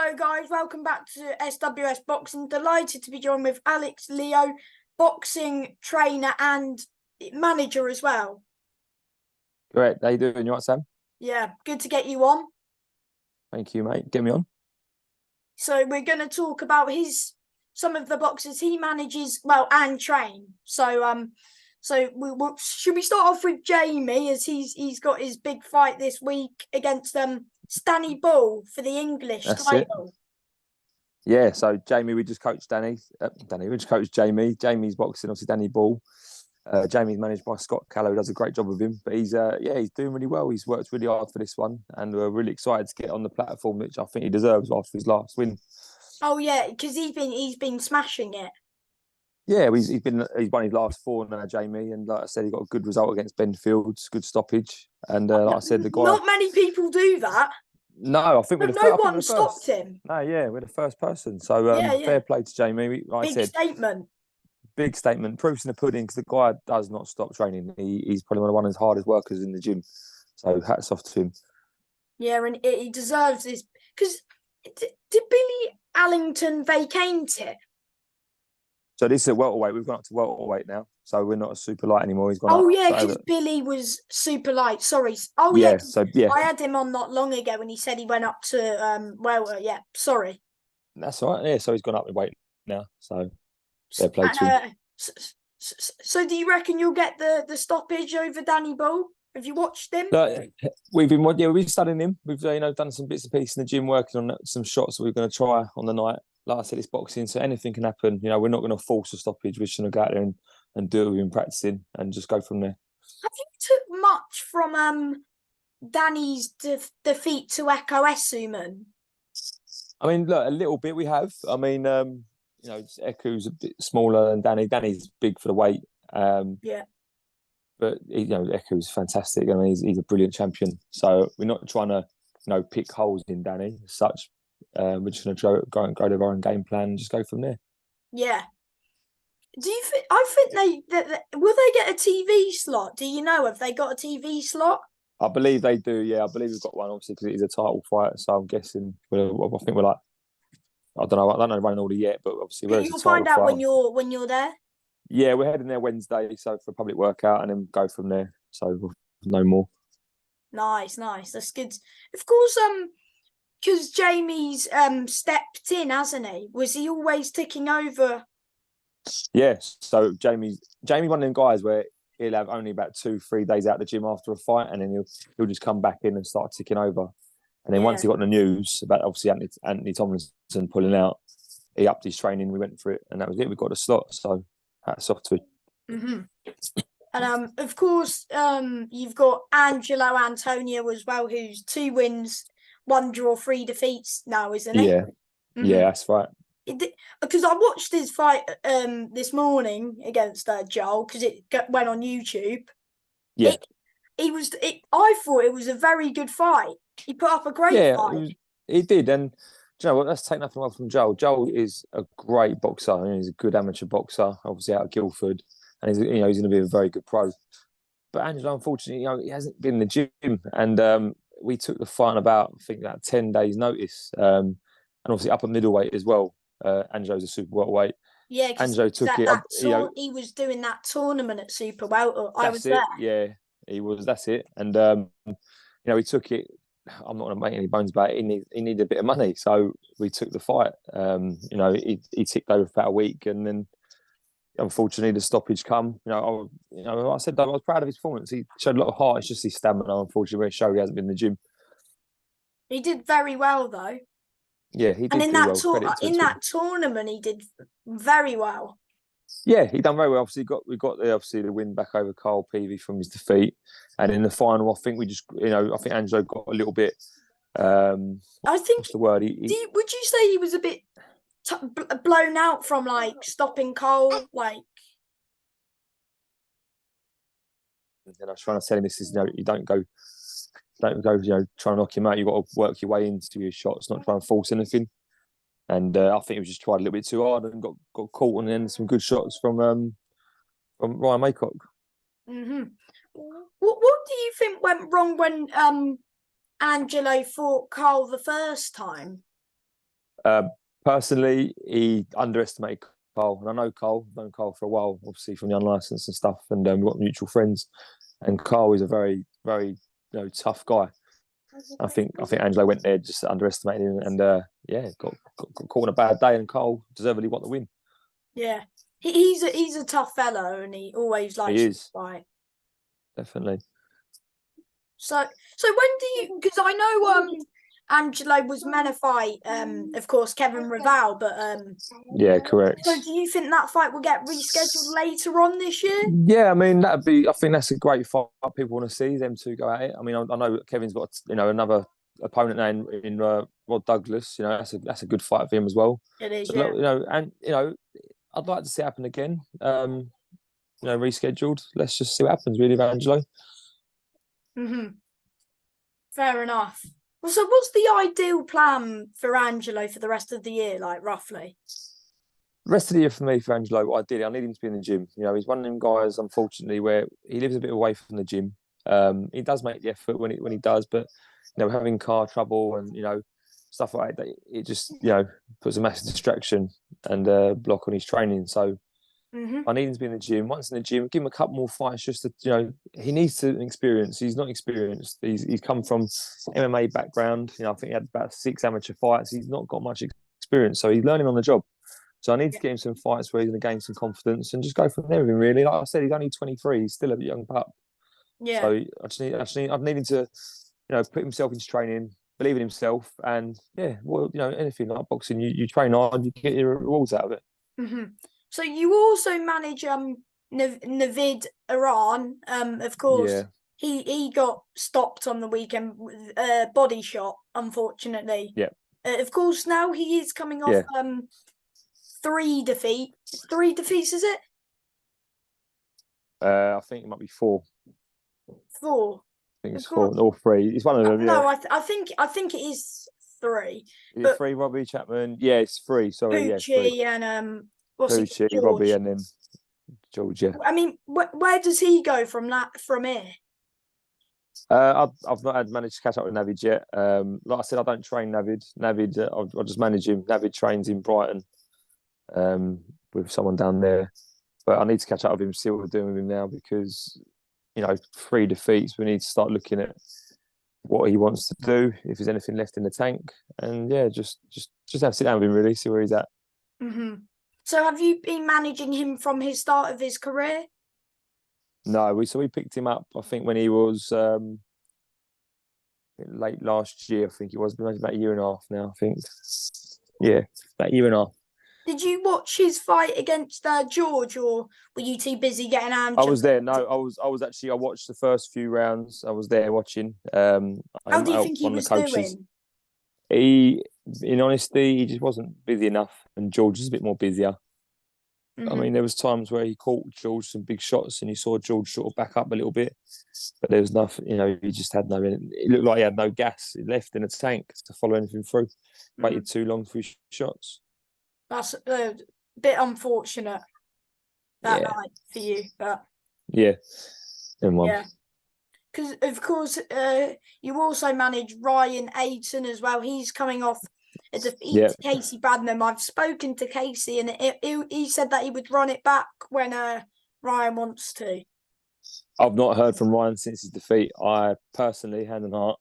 Hello guys, welcome back to SWS Boxing. Delighted to be joined with Alex Leo, boxing trainer and manager as well. Great. How you doing? You all right, Sam? Yeah, good to get you on. Thank you, mate. Get me on. So we're going to talk about some of the boxers he manages, and train. Should we start off with Jamie, as he's got his big fight this week against Stanley Bull for the English That's title. Yeah, so Jamie, we just coached Danny. We just coached Jamie. Jamie's boxing, obviously, Danny Bull. Jamie's managed by Scott Callow, who does a great job with him. But he's doing really well. He's worked really hard for this one, and we're really excited to get on the platform, which I think he deserves after his last win. Oh yeah, because he's been smashing it. Yeah, he's won his last four now, Jamie, and like I said, he got a good result against Ben Fields, good stoppage, and like I said, the guy. Not many people do that. No, I think but no one stopped him. No, yeah, we're the first person. So fair play to Jamie. Like I said, statement. Big statement. Proof's in the pudding because the guy does not stop training. He's probably one of the hardest workers in the gym. So hats off to him. Yeah, and he deserves this because did Billy Allington vacate it? So this is a welterweight. We've gone up to welterweight now. So we're not a super light anymore. He's gone up. Oh yeah, because Billy was super light. Sorry. Oh yeah. I had him on not long ago when he said he went up to welter. Yeah, sorry. That's all right. Yeah, so he's gone up in weight now. So fair play to him. So do you reckon you'll get the stoppage over Danny Bull? Have you watched him? We've been studying him. We've done some bits and pieces in the gym, working on some shots that we're going to try on the night. Like I said, it's boxing, so anything can happen. We're not going to force a stoppage. We're just going to go out there and do what we've been practicing and just go from there. Have you took much from Danny's defeat to Echo Essuman? I mean, look, a little bit we have. I mean, Echo's a bit smaller than Danny. Danny's big for the weight. Yeah. But Echo's fantastic. I mean, he's a brilliant champion. So we're not trying to, pick holes in Danny as such. We're just going to go to our own game plan and just go from there. Yeah. Do you think? I think will they get a TV slot? Do you know if they got a TV slot? I believe they do. Yeah, I believe we've got one, obviously, because it is a title fight. So I'm guessing I think we're like, I don't know running order yet, but obviously you'll find out when you're there. Yeah, we're heading there Wednesday, so for a public workout, and then go from there. So we'll know more. Nice. That's good. Of course, because Jamie's stepped in, hasn't he? Was he always ticking over? Yes. So Jamie, one of them guys where he'll have only about 2-3 days out of the gym after a fight, and then he'll just come back in and start ticking over. And then once he got the news about obviously Anthony Tomlinson pulling out, he upped his training. We went for it, and that was it. We got a slot. So hats off to it. Mm-hmm. And of course, you've got Angelo Antonio as well, who's 2 wins, 1 draw, 3 defeats now, isn't he? Yeah, yeah, that's right. Because I watched his fight this morning against Joel, because it went on YouTube. Yeah, I thought it was a very good fight. He put up a great fight. He did, and you know what? Let's take nothing away from Joel. Joel is a great boxer. I mean, he's a good amateur boxer, obviously out of Guildford, and he's going to be a very good pro. But Angelo, unfortunately, he hasn't been in the gym, and we took the fight on about, I think, 10 days' notice, and obviously up at middleweight as well. Angelo's a super welterweight. Yeah, Angelo took it. He was doing that tournament at super welter. I was there. Yeah, he was. That's it. And he took it. I'm not going to make any bones about it. He needed a bit of money, so we took the fight. He ticked over for about a week, and then unfortunately the stoppage come. I said I was proud of his performance. He showed a lot of heart. It's just his stamina, unfortunately, where it showed he hasn't been in the gym. He did very well though. Yeah, he did. And in that tournament, he did very well. Yeah, he done very well. Obviously, we got the win back over Carl Peavy from his defeat, and in the final, I think I think Angelo got a little bit. I think what's the word? Would you say he was a bit blown out from stopping Cole? And I was trying to tell him this is you don't go try and knock him out. You've got to work your way into your shots, not try and force anything. And I think he was just tried a little bit too hard and got caught, and then some good shots from Ryan Maycock. Mm-hmm. What do you think went wrong when Angelo fought Carl the first time? Uh, Personally, he underestimated Cole, and I know Cole. I've known Cole for a while, obviously from the unlicensed and stuff, and we've got mutual friends. And Cole is a very, very tough guy. I think Angelo went there just underestimated him, and yeah, got caught on a bad day, and Cole deservedly won the win. Yeah, he's a tough fellow, and he always likes He to is fight. definitely. So when do you? Because I know Angelo was meant to fight of course Kevin Raval, but Yeah, correct. So do you think that fight will get rescheduled later on this year? Yeah, I mean that'd be. I think that's a great fight. People want to see them two go at it. I mean, I know Kevin's got another opponent now in Rod Douglas. That's a good fight for him as well. It is, So, yeah. and I'd like to see it happen again. Rescheduled. Let's just see what happens, really, with Angelo. Fair enough. Well, so what's the ideal plan for Angelo for the rest of the year, like roughly? The rest of the year for me, for Angelo, ideally, I need him to be in the gym. He's one of them guys, unfortunately, where he lives a bit away from the gym. He does make the effort when he does, but having car trouble and stuff like that, it just puts a massive distraction and block on his training. So I need him to be in the gym. Once in the gym, give him a couple more fights just to he needs to experience. He's not experienced. He's come from MMA background. I think he had about 6 amateur fights. He's not got much experience, so he's learning on the job. So I need to get him some fights where he's going to gain some confidence and just go from there with him. Really, like I said, he's only 23. He's still a young pup. Yeah. So I need him to, put himself into training, believe in himself, and anything like boxing, you train hard, you get your rewards out of it. So you also manage Navid Iran. Of course, Yeah. he got stopped on the weekend with a body shot, unfortunately. Yeah. Of course, now he is coming off 3 defeats. 3 defeats, is it? I think it might be 4. 4. I think it's 4 or 3. It's one of them. No, yeah. I think it is 3. Is it 3, Robbie Chapman? Yeah, it's 3. Sorry, Pucci yeah, 3. and what's Pucci, it? Robbie, and then George. Yeah. I mean, where does he go from here? I've not managed to catch up with Navid yet. Like I said, I don't train Navid. Navid, I just manage him. Navid trains in Brighton with someone down there. But I need to catch up with him, see what we're doing with him now, because 3 defeats. We need to start looking at what he wants to do, if there's anything left in the tank, and just have to sit down with him, really, see where he's at. So have you been managing him from his start of his career? No, we picked him up, I think, when he was late last year. I think it was about 1.5 years now. I think, yeah, about 1.5 years. Did you watch his fight against George, or were you too busy getting Angelo? I was there. No, I was actually. I watched the first few rounds. I was there watching. How do you think he was doing? In honesty, he just wasn't busy enough, and George was a bit more busier. I mean, there was times where he caught George some big shots, and you saw George sort of back up a little bit, but there was nothing. He just had no. It looked like he had no gas left in the tank to follow anything through. Waited too long for his shots. That's a bit unfortunate that night for you, but yeah, because of course you also manage Ryan Ayton as well. He's coming off a defeat to Casey Badnam. I've spoken to Casey, and he said that he would run it back when Ryan wants to. I've not heard from Ryan since his defeat. I personally, hand on heart,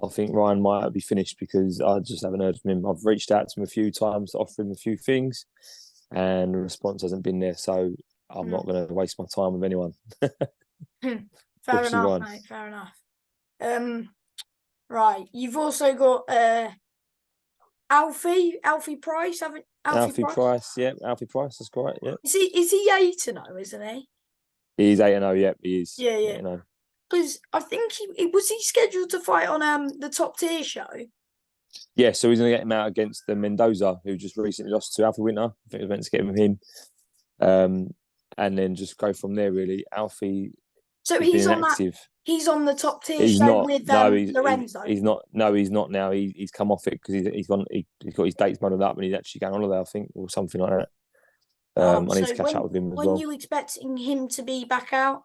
I think Ryan might be finished, because I just haven't heard from him. I've reached out to him a few times to offer him a few things, and the response hasn't been there. So I'm not going to waste my time with anyone. Fair enough, mate. Fair enough. Right. You've also got Alfie Price, haven't Alfie Price? Yeah, Alfie Price. That's correct. Yeah. Is he 8-0, isn't he? He's 8-0. Yeah, he is. Yeah. 8-0. Because I think he scheduled to fight on the Top Tier show. Yeah, so he's going to get him out against the Mendoza, who just recently lost to Alfie Winter. I think it was meant to get him, and then just go from there. Really, Alfie. So he's on inactive. He's on the Top Tier show with Lorenzo. He's not. No, he's not now. He's come off it because he's got his dates muddled up, and he's actually going on holiday, I think, or something like that. I need to catch up with him as well. When are you expecting him to be back out?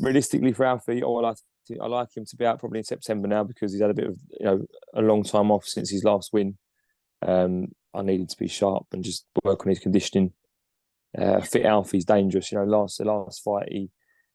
Realistically, for Alfie, I like him to be out probably in September now, because he's had a bit of a long time off since his last win. I needed to be sharp and just work on his conditioning. Fit Alfie's dangerous. You know, the last fight he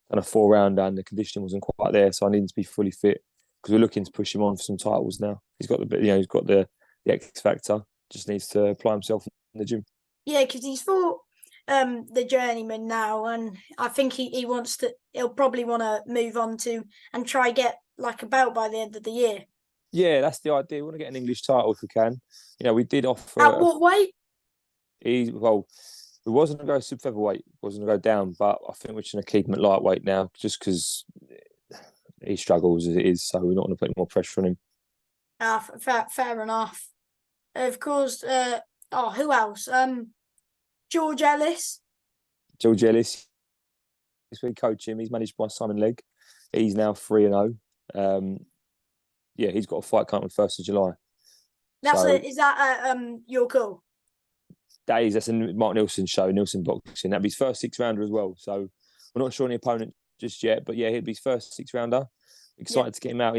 done a 4 rounder and the conditioning wasn't quite there, so I needed to be fully fit because we're looking to push him on for some titles now. He's got he's got the X factor. Just needs to apply himself in the gym. Yeah, because he's fought the journeyman now, and I think he wants to. He'll probably want to move on to and try get like a belt by the end of the year. Yeah, that's the idea. We want to get an English title if we can. You know, we did offer. At what weight? We wasn't going to go super featherweight, wasn't going to go down, but I think we're just going to keep him at lightweight now, just because he struggles as it is. So we're not going to put any more pressure on him. Fair enough. Of course. Who else? George Ellis. George Ellis. We coach him. He's managed by Simon Legg. He's now 3-0. Yeah, he's got a fight coming on 1st of July. Is that your call? That's a Mark Nielsen show, Nielsen Boxing. That'll be his first 6-rounder as well. So we're not sure on the opponent just yet, but yeah, he'll be his first 6-rounder. Excited to get him out.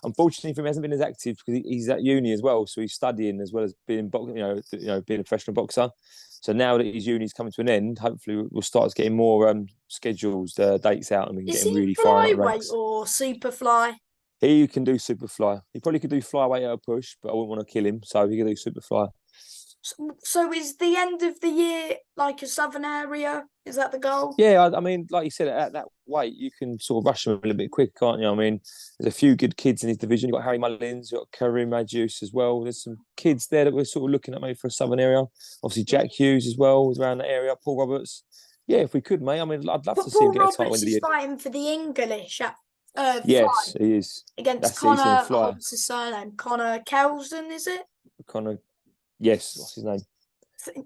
Unfortunately for him, he hasn't been as active because he's at uni as well, so he's studying as well as being being a professional boxer. So now that his uni's coming to an end, hopefully we'll start getting more schedules, dates out, and we can get him really firing up ranks. Or super fly? He can do super fly. He probably could do flyweight at a push, but I wouldn't want to kill him, so he can do super fly. So is the end of the year like a southern area? Is that the goal? Yeah, I mean, like you said, at that weight, you can sort of rush him a little bit quick, can't you? I mean, there's a few good kids in his division. You've got Harry Mullins, you've got Karim Majus as well. There's some kids there that we're sort of looking at maybe for a southern area. Obviously, Jack Hughes as well is around that area. Paul Roberts. Yeah, if we could, mate. I mean, I'd love to see him get a title. Paul Roberts is fighting for the English at yes, he is. Against Connor, what's his surname? Connor Kelson, is it? Connor, yes, what's his name?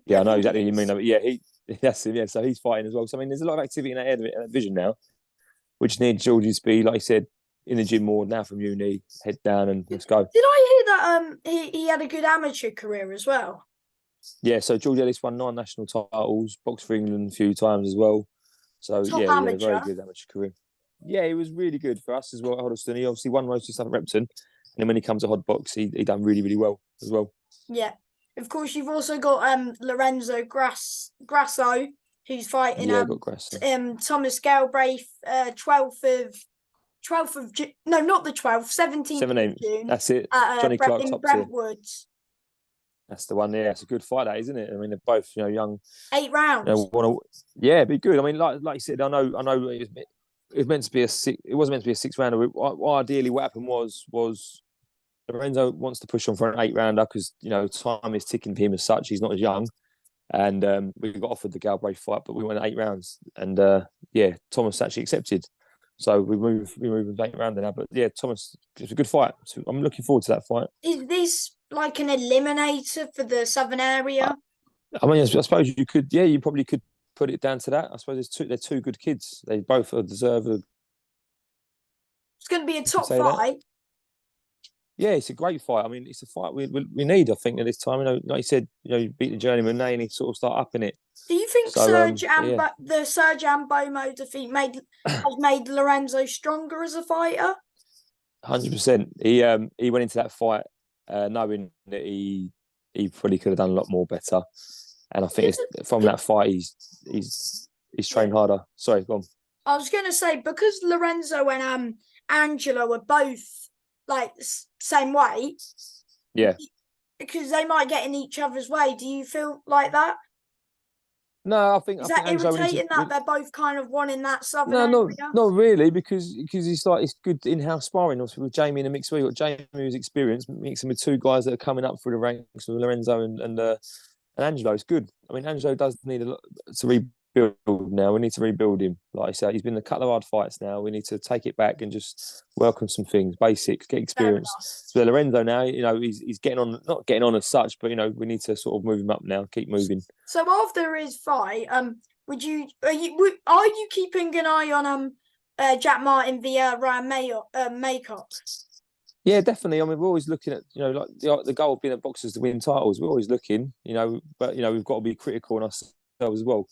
Yeah, I know exactly what you mean. Yeah, that's him. Yeah, so he's fighting as well. So I mean, there's a lot of activity in that division now. We just need Georgie to be, like I said, in the gym more now from uni. Head down and let's go. Did I hear that he had a good amateur career as well? Yeah, so George Ellis won 9 national titles, boxed for England a few times as well. So he had a very good amateur career. Yeah, he was really good for us as well at Hoddesdon. He obviously won most of his stuff at Repton, and then when he comes to Hotbox, he done really, really well as well. Yeah. Of course, you've also got Lorenzo Grasso, who's fighting Thomas Galbraith, 17th of June. That's it. Johnny Clark in Brentwood. That's the one. Yeah, it's a good fight, that, isn't it? I mean, they're both young. 8 rounds. Yeah, it'd be good. I mean, like you said, I know. It was meant to be It wasn't meant to be a 6-rounder. Ideally, what happened was Lorenzo wants to push on for an 8-rounder because time is ticking for him as such. He's not as young, and we got offered the Galbraith fight, but we went 8 rounds, and Thomas actually accepted. So we move into 8-rounder now. But yeah, Thomas, it's a good fight. So I'm looking forward to that fight. Is this like an eliminator for the southern area? I mean, I suppose you could. Yeah, you probably could put it down to that. I suppose they're two good kids. They both deserve a. It's going to be a top fight. That. Yeah, it's a great fight. I mean, it's a fight we need, I think, at this time. Like you said, you beat the journeyman, now you need to sort of start upping it. Do you think the Serge Ambomo defeat has made Lorenzo stronger as a fighter? 100%. He went into that fight knowing that he probably could have done a lot more better, and I think from that fight he's trained harder. Sorry, go on. I was going to say, because Lorenzo and Angelo are both like same weight, yeah, because they might get in each other's way. Do you feel like that? No, I think. Is that irritating that they're both kind of wanting that southern area? Not really, because it's good in-house sparring. Also with Jamie in the mix, we've got Jamie who's experienced, mixing with 2 guys that are coming up through the ranks with Lorenzo and Angelo. It's good. I mean, Angelo does need a lot to rebuild now. We need to rebuild him. Like I said, he's been in a couple of hard fights now. We need to take it back and just work on some things, basics, get experience. So Lorenzo now, he's getting on, not getting on as such, but we need to sort of move him up now, keep moving. So after his fight, are you keeping an eye on Jack Martin via Ryan Maycott? Yeah, definitely. I mean, we're always looking at, like the goal of being a boxer is to win titles. We're always looking, but we've got to be critical on ourselves as well.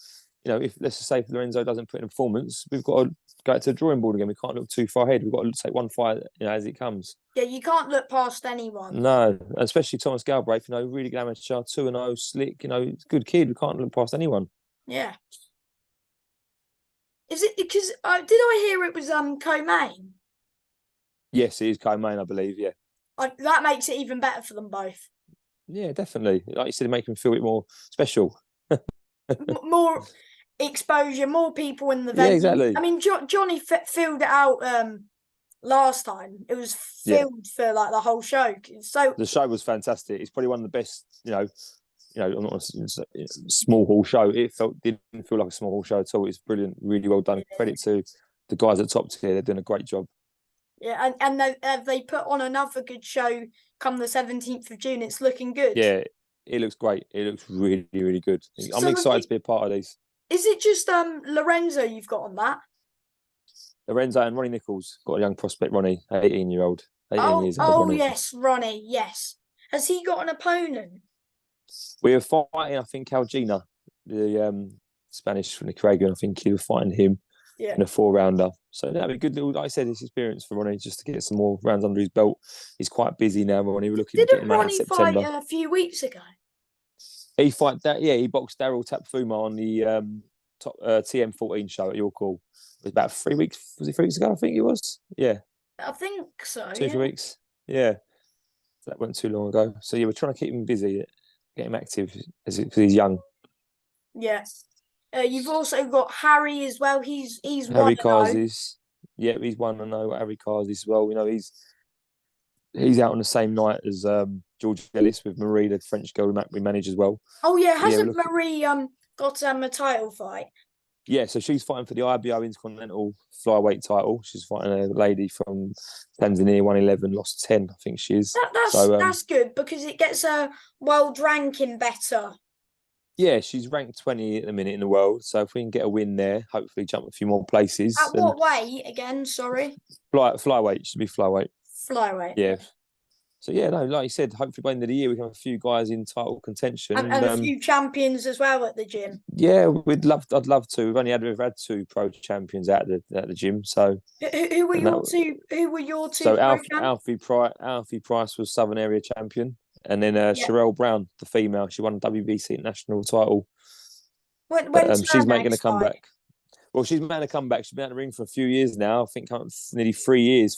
if let's just say if Lorenzo doesn't put in a performance, we've got to go out to the drawing board again. We can't look too far ahead. We've got to take one fight, as it comes. Yeah, you can't look past anyone. No, especially Thomas Galbraith, really good amateur, 2-0, slick, good kid. We can't look past anyone. Yeah. Is it because did I hear it was co-main? Yes, it is co-main, I believe. Yeah. That makes it even better for them both. Yeah, definitely. Like you said, make them feel a bit more special. More exposure, more people in the venue. Yeah, exactly. I mean, Johnny filled it out last time. It was filled for like the whole show. So the show was fantastic. It's probably one of the best. I'm not a small hall show. It didn't feel like a small hall show at all. It's brilliant, really well done. Credit to the guys at top tier. They're doing a great job. Yeah, and they put on another good show come the 17th of June. It's looking good. Yeah, it looks great. It looks really, really good. I'm excited to be a part of these. Is it just Lorenzo you've got on that? Lorenzo and Ronnie Nichols. Got a young prospect, Ronnie, 18-year-old. 18 years old. Oh, yes, Ronnie, yes. Has he got an opponent? We were fighting, I think, Algina, the Spanish from Nicaraguan. I think he was fighting him in a 4-rounder. So that'd be good little, like I said, this experience for Ronnie just to get some more rounds under his belt. He's quite busy now, Ronnie. We're looking to get him out in September. Didn't Ronnie fight a few weeks ago? He he boxed Daryl Tapfuma on the TM14 show at York Hall. It was about 3 weeks. Was it 3 weeks ago? I think it was. Yeah. I think so. 2-3 weeks. Yeah. So that wasn't too long ago. So we're trying to keep him busy, get him active because he's young. Yes. You've also got Harry as well. He's Harry Karzis. Yeah, he's 1-0. Harry Karzis as well. He's out on the same night as George Ellis with Marie, the French girl we manage as well. Oh yeah, hasn't Marie got a title fight? Yeah, so she's fighting for the IBO Intercontinental Flyweight title. She's fighting a lady from Tanzania, 111, lost 10, I think she is. That's good because it gets a world ranking better. Yeah, she's ranked 20 at the minute in the world. So if we can get a win there, hopefully jump a few more places. At what weight again? Sorry. Flyweight should be flyweight. Flyweight. Yeah. So yeah, no, like you said, hopefully by the end of the year we can have a few guys in title contention and a few champions as well at the gym. Yeah, I'd love to. We've had 2 pro champions at the gym. So who were your two? Who were your two? So Alfie Price was Southern Area champion. And then Sherelle Brown, the female, she won the WBC national title. She's making a comeback. Well, she's making a comeback. She's been out in the ring for a few years now. I think nearly 4 years.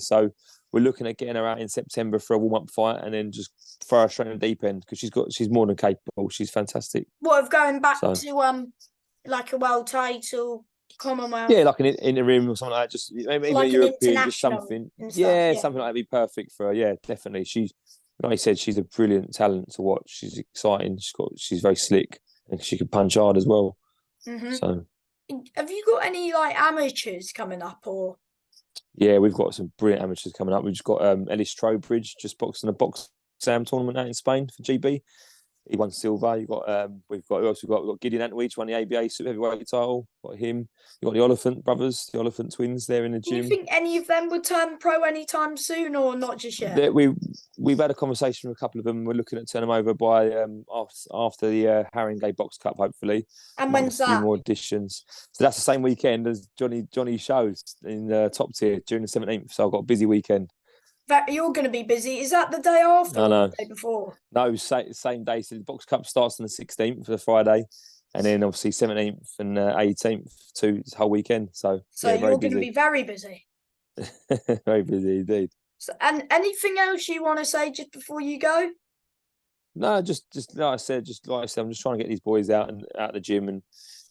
So we're looking at getting her out in September for a warm-up fight and then just throw her straight in the deep end because she's more than capable. She's fantastic. What, of going back to like a world title, Commonwealth? Yeah, like an interim or something like that. Just maybe like European, just something. Yeah, something like that'd be perfect for her. Yeah, definitely. Like I said, she's a brilliant talent to watch. She's exciting. She's very slick, and she can punch hard as well. Mm-hmm. So, have you got any like amateurs coming up, or? Yeah, we've got some brilliant amateurs coming up. We've just got Ellis Trowbridge just boxing a Box Sam tournament out in Spain for GB. He won silver. We've got who else? We've got Gideon Antwich won the ABA super heavyweight title. Got him. You got the Oliphant brothers, the Oliphant twins. There in the gym. Do you think any of them would turn pro anytime soon, or not just yet? We've had a conversation with a couple of them. We're looking at turning them over by after the Haringey Box Cup, hopefully. And when's that? A few more editions. So that's the same weekend as Johnny shows in the top tier during the 17th. So I've got a busy weekend. You're going to be busy. Is that the day after or the day before? No, same day. So the Box Cup starts on the 16th for the Friday, and then obviously 17th and 18th to the whole weekend. So you're going to be very busy. Very busy indeed. So, and anything else you want to say just before you go? No, just like I said, I'm just trying to get these boys out the gym, and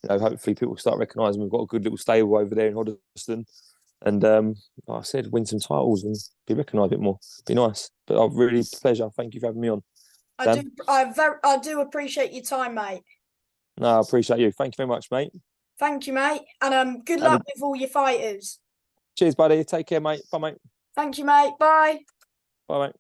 hopefully people start recognising we've got a good little stable over there in Hoddesdon. And like I said, win some titles and be recognised a bit more. Be nice. But really pleasure. Thank you for having me on. I do appreciate your time, mate. No, I appreciate you. Thank you very much, mate. Thank you, mate. And good luck with all your fighters. Cheers, buddy. Take care, mate. Bye, mate. Thank you, mate. Bye. Bye, mate.